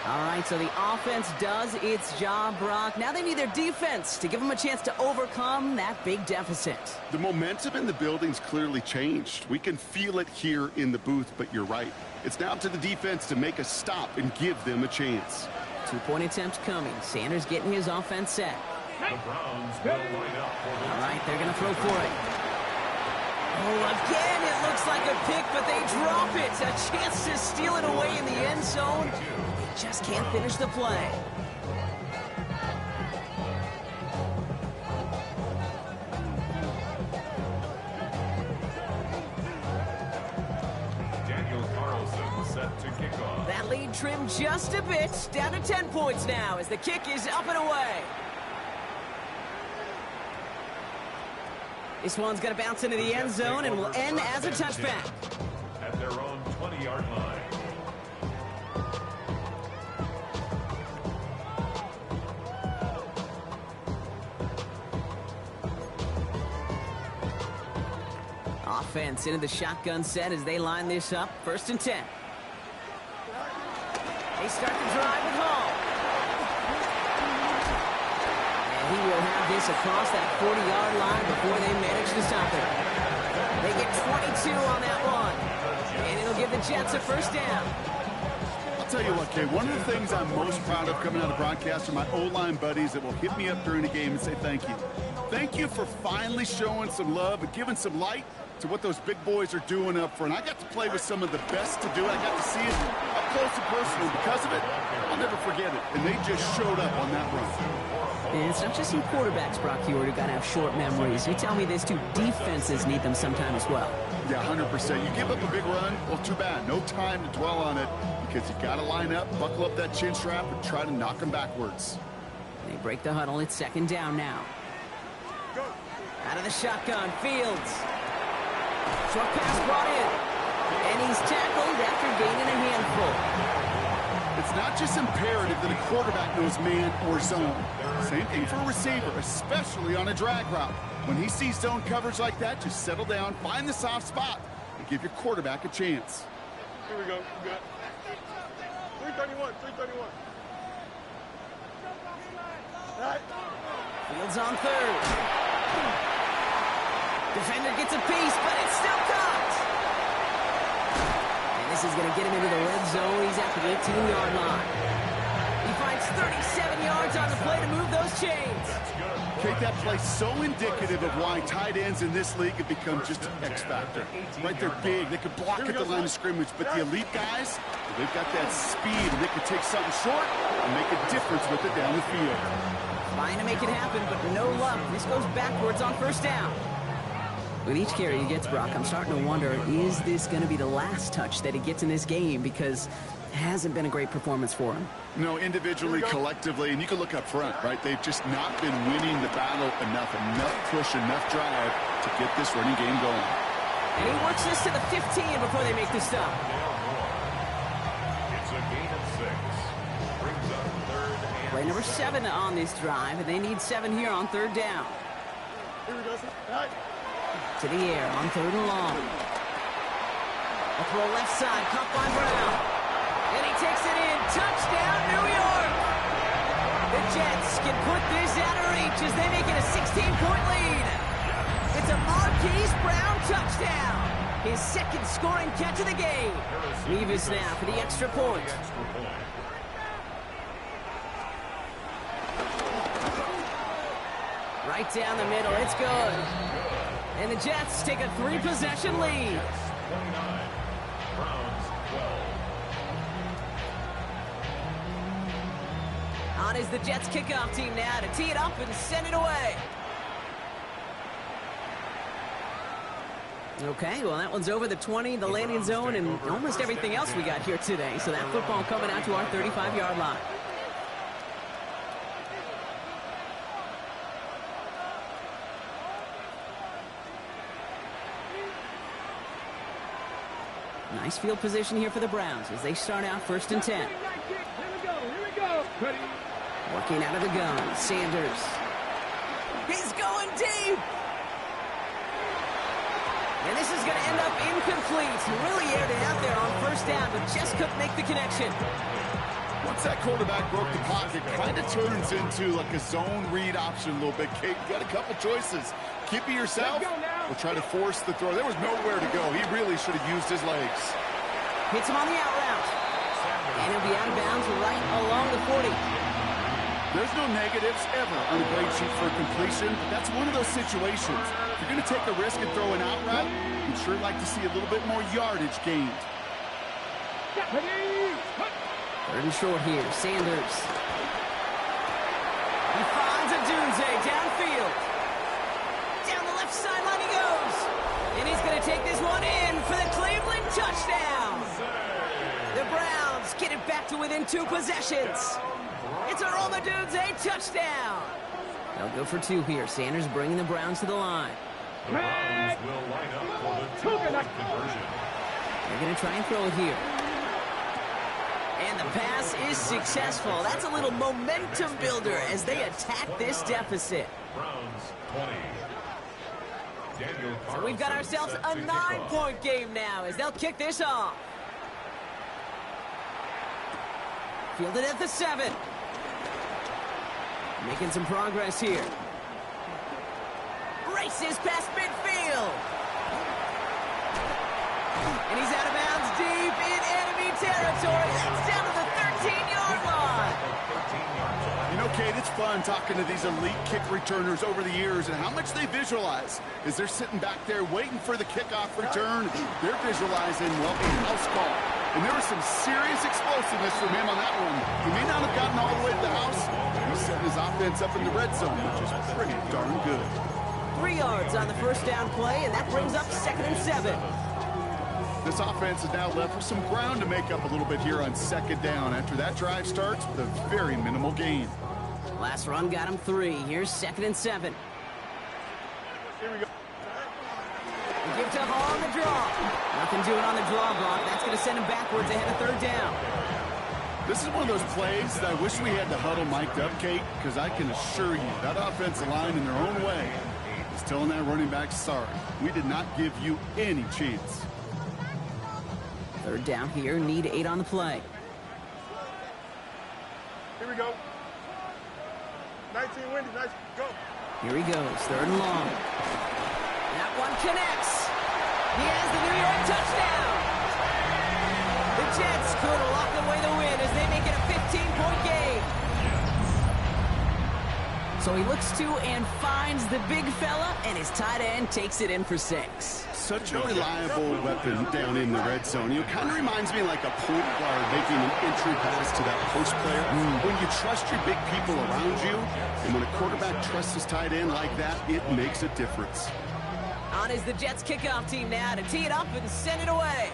All right, so the offense does its job, Brock. Now they need their defense to give them a chance to overcome that big deficit. The momentum in the building's clearly changed. We can feel it here in the booth, but you're right. It's now up to the defense to make a stop and give them a chance. 2-point attempts coming. Sanders getting his offense set. The Browns will line up for the All right, they're going to throw for it. Oh, again, it looks like a pick, but they drop it. A chance to steal it away in the end zone. They just can't finish the play. Daniel Carlson set to kick off. That lead trimmed just a bit. Down to 10 points now as the kick is up and away. This one's going to bounce into the end zone and will end as a touchback. At their own 20-yard line. Offense into the shotgun set as they line this up. 1st and 10. They start the drive with Hall. And he will have this across that 40-yard line before they manage to stop it. They get 22 on that one. And it'll give the Jets a 1st down. I'll tell you what, Kay, one of the things I'm most proud of coming out of broadcast are my O-line buddies that will hit me up during a game and say thank you. Thank you for finally showing some love and giving some light to what those big boys are doing up front. I got to play with some of the best to do it. I got to see it up close and personal. Because of it, I'll never forget it. And they just showed up on that run. And it's not just some quarterbacks, Brock Huard, who got to have short memories. You tell me these two defenses need them sometime as well. Yeah, 100%. You give up a big run, well, too bad. No time to dwell on it because you got to line up, buckle up that chin strap, and try to knock them backwards. They break the huddle. It's 2nd down now. Out of the shotgun, Fields. Short pass brought in. And he's tackled after gaining a handful. It's not just imperative that a quarterback knows man or zone. Same thing for a receiver, especially on a drag route. When he sees zone coverage like that, just settle down, find the soft spot, and give your quarterback a chance. Here we go. Good. 331. 331. All right. Fields on 3rd. Defender gets a piece, but it's still caught. And this is going to get him into the red zone. He's at the 18-yard line. He finds 37 yards on the play to move those chains. Kate, that play so indicative of why tight ends in this league have become just an X factor. Right, they're big. They could block at the line of scrimmage, but the elite guys, they've got that speed, and they can take something short and make a difference with it down the field. Trying to make it happen, but no luck. This goes backwards on 1st down. With each carry he gets, Brock, I'm starting to wonder, is this going to be the last touch that he gets in this game? Because it hasn't been a great performance for him. No, individually, collectively, and you can look up front, right? They've just not been winning the battle enough push, enough drive to get this running game going. And he works this to the 15 before they make the stop. It's a gain of 6. Brings up 3rd and Play number 7 on this drive, and they need 7 here on 3rd down. Here we go. All right. To the air on 3rd and long. A throw left side, caught by Brown. And he takes it in. Touchdown, New York! The Jets can put this out of reach as they make it a 16-point lead. It's a Marquise Brown touchdown. His 2nd scoring catch of the game. Levis now for the extra point. Right down the middle, it's good. And the Jets take a 3-possession lead. 29. Browns 12. On is the Jets kickoff team now to tee it up and send it away. Okay, well, that one's over the 20, the landing zone, and almost everything else we got here today. So that football coming out to our 35-yard line. Nice field position here for the Browns as they start out 1st and 10. Here we go. Ready. Working out of the gun, Sanders. He's going deep. And this is going to end up incomplete. He really aired it out there on 1st down, but just couldn't make the connection. Once that quarterback broke the pocket, kind of turns into like a zone read option a little bit. Kate, you got a couple choices. Keep it yourself or try to force the throw. There was nowhere to go. He really should have used his legs. Hits him on the out route. And he'll be out of bounds right along the 40. There's no negatives ever on a grade sheet for completion, but that's one of those situations. If you're going to take a risk and throw an out route, you'd sure like to see a little bit more yardage gained. Third and short here, Sanders. He finds Odunze downfield. Down the left sideline he goes. And he's going to take this one in for the Cleveland touchdown. The Browns get it back to within 2 possessions. It's a Rome Odunze touchdown. They'll go for 2 here. Sanders bringing the Browns to the line. The Browns will line up for the 2-point conversion. They're going to try and throw it here. And the pass is successful. That's a little momentum builder as they attack this deficit. Browns 20. Daniel So we've got ourselves a 9-point game now as they'll kick this off. Fielded at the 7. Making some progress here. Races past midfield. And he's out of bounds deep in enemy territory. That's down to the 13-yard line. You know, Kate, it's fun talking to these elite kick returners over the years and how much they visualize. As they're sitting back there waiting for the kickoff return, they're visualizing, well, a house call. And there was some serious explosiveness from him on that one. He may not have gotten all the way to the house. He's setting his offense up in the red zone, which is pretty darn good. 3 yards on the first down play, and that brings up 2nd and 7. This offense is now left with some ground to make up a little bit here on 2nd down after that drive starts with a very minimal gain. Last run got him 3. Here's 2nd and 7. Here we go. Gift up on the draw. Nothing doing on the draw, Brock. That's going to send him backwards ahead of 3rd down. This is one of those plays that I wish we had the huddle mic'd up, Kate, because I can assure you that offensive line in their own way is telling that running back, sorry, we did not give you any chance. 3rd down here, need 8 on the play. Here we go. 19 Wendy, nice. Go. Here he goes, 3rd and long. That one connects. He has the New York touchdown. The Jets could lock away the win as they make it a 15-point game. So he looks to and finds the big fella, and his tight end takes it in for 6. Such a reliable weapon down in the red zone. You know, kind of reminds me like a point guard making an entry pass to that post player. When you trust your big people around you, and when a quarterback trusts his tight end like that, it makes a difference. On is the Jets kickoff team now to tee it up and send it away.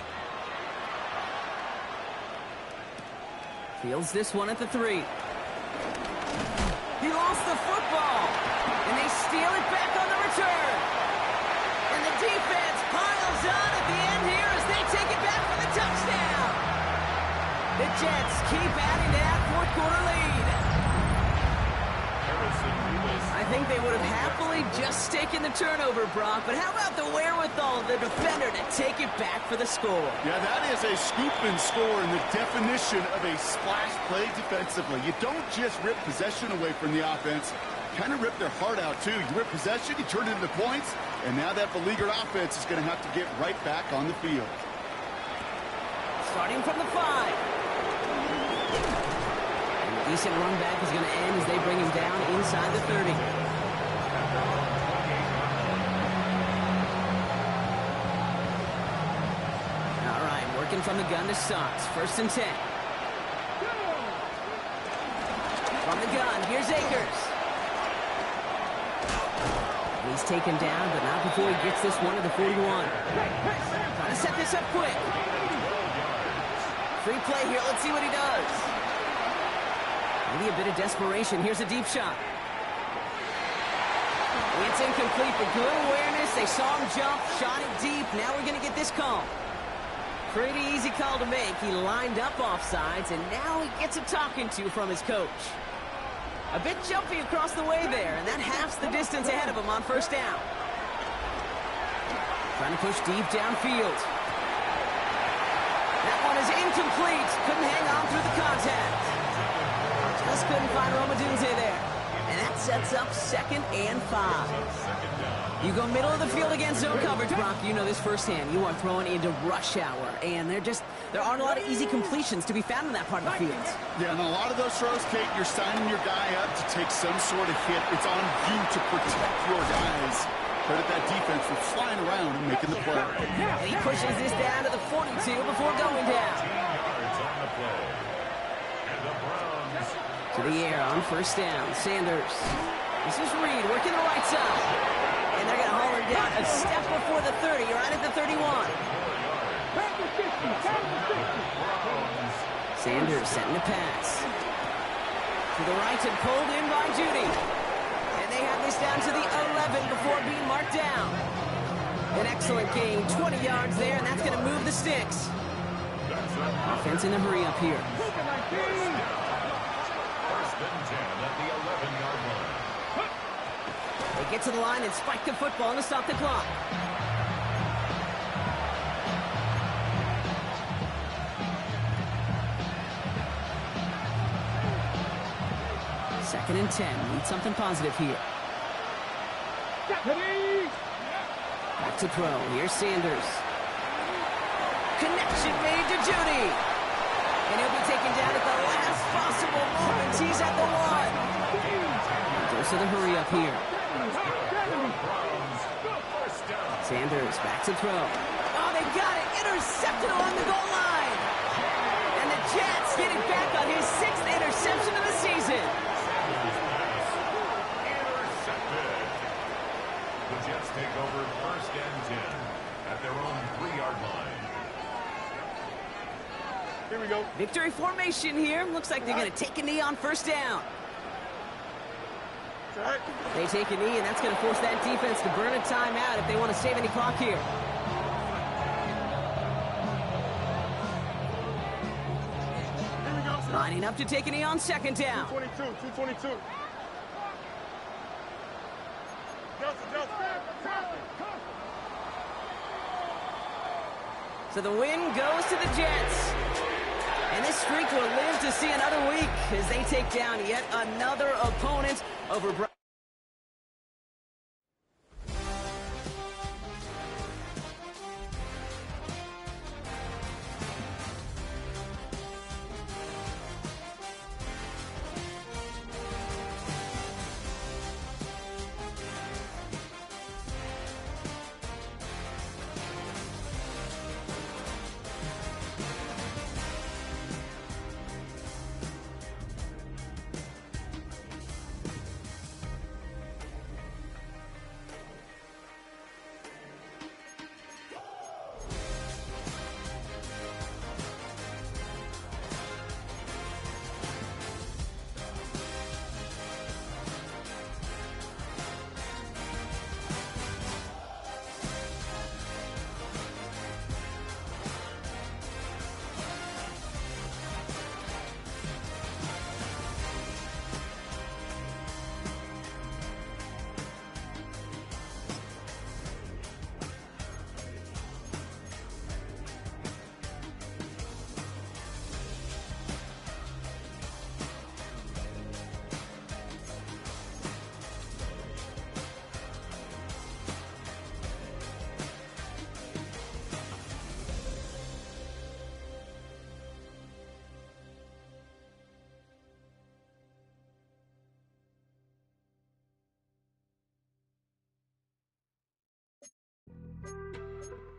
Fields this one at the 3. He lost the football, and they steal it back on the return. And the defense piles on at the end here as they take it back for the touchdown. The Jets keep adding to that 4th quarter lead. I think they would have happily just taken the turnover, Brock, but how about the wherewithal of the defender to take it back for the score? Yeah, that is a scoop and score in the definition of a splash play defensively. You don't just rip possession away from the offense, kind of rip their heart out too. You rip possession, you turn it into points, and now that beleaguered offense is going to have to get right back on the field. Starting from the 5. Decent run back is going to end as they bring him down inside the 30. All right, working from the gun to Suggs. 1st and 10. From the gun, here's Akers. He's taken down, but not before he gets this one to the 41. Trying to set this up quick. Free play here. Let's see what he does. Maybe a bit of desperation. Here's a deep shot. It's incomplete, but good awareness. They saw him jump, shot it deep. Now we're going to get this call. Pretty easy call to make. He lined up offsides, and now he gets a talking to from his coach. A bit jumpy across the way there, and that halves the distance ahead of him on 1st down. Trying to push deep downfield. That one is incomplete. Couldn't hang on through the contact. Just couldn't find Rome Odunze there. And that's sets up 2nd and 5. You go middle of the field against zone coverage, Brock. You know this firsthand. You are throwing into rush hour, and there aren't a lot of easy completions to be found in that part of the field. Yeah, and a lot of those throws, Kate, you're signing your guy up to take some sort of hit. It's on you to protect your guys. Credit that defense for flying around and making the play. He pushes this down to the 42 before going down. To the air on 1st down. Sanders. This is Reed working the right side. And they're going to haul him down a step before the 30, right at the 31. Sanders setting the pass. To the right and pulled in by Judy. And they have this down to the 11 before being marked down. An excellent gain, 20 yards there, and that's going to move the sticks. Offense in a hurry up here. They get to the line and spike the football to stop the clock. Second and 10. Need something positive here. Back to throw. Here's Sanders. Connection made to Judy. And he'll be taken down at the last possible moment. He's at the 1. Goes to the hurry up here. Sanders back to throw. Oh, they got it. Intercepted along the goal line. And the Jets get it back on his 6th interception of the season. The Jets take over 1st and 10 at their own 3-yard line. Here we go. Victory formation here. Looks like they're going to take a knee on 1st down. They take a knee, and that's going to force that defense to burn a timeout if they want to save any clock here. Lining up to take a knee on 2nd down. 222. So the win goes to the Jets. And this streak will live to see another week as they take down yet another opponent over.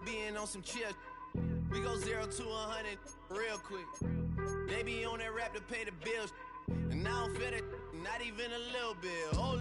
Being on some chill, we go 0 to 100 real quick. They be on that rap to pay the bills, and I don't feel it, not even a little bit. Oh.